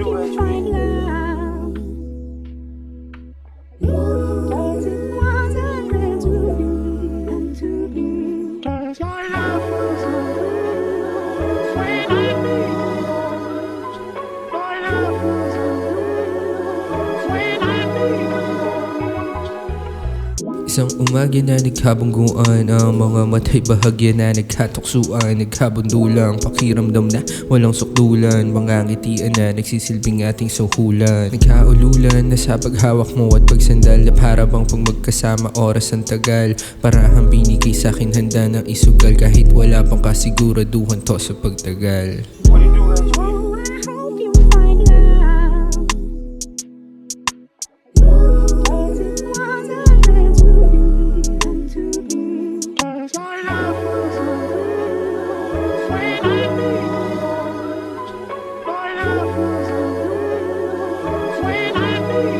you find love? Does it wasn't meant to be? Does your love was when I need your love was when I need. Isang umaga na nagkabungguan, ang mga matay bahagya na nagkatuksuan. Nagkabundulang pakiramdam na walang sukdulan, mga ngitian na nagsisilbing ating suhulan. Nagkaululan na sa paghawak mo at pagsandal, na para bang pag magkasama oras ang tagal. Parahang binigay sa'kin handa ng isugal, kahit wala pang kasiguraduhan to sa pagtagal. What you do, guys? Oh, I hope you find love. Does it wasn't meant to be? Does your love was when I need your love was when I need.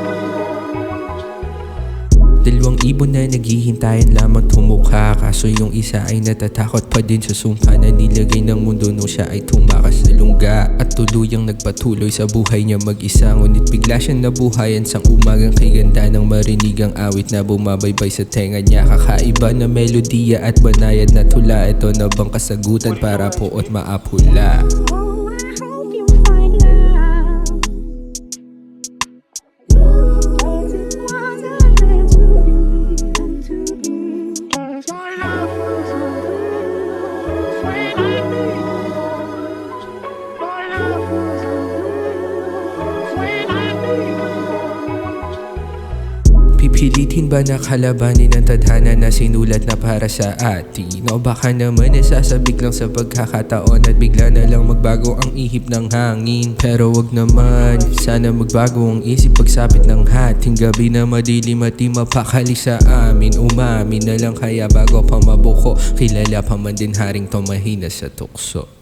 2 ibon na naghihintayan lamang tumukha, kaso yung isa ay natatakot pa din sa sumpa na nilagay ng mundo nung siya ay tumakas sa lungga. At tuluyang nagpatuloy sa buhay niya mag-isa, ngunit bigla siyang nabuhayan sang umagang kay ganda ng marinig ang awit na bumabaybay sa tenga niya. Kakaiba na melodiya at banayad na tula, ito na bang kasagutan para poot maapula? Oh, I hope you find love. Does it wasn't meant to be? Does your love was when I need your love was when I need. Pipilitin ba na kalabanin ang tadhana na sinulat na para sa atin? O baka naman nasasabik lang sa pagkakataon at bigla na lang magbago ang ihip ng hangin? Pero wag naman, sana magbago ang isip pagsapit ng hating gabi na madilim at di mapakali sa amin. Umamin na lang kaya bago pa mabuko, kilala pa man din haring tumahina sa tukso.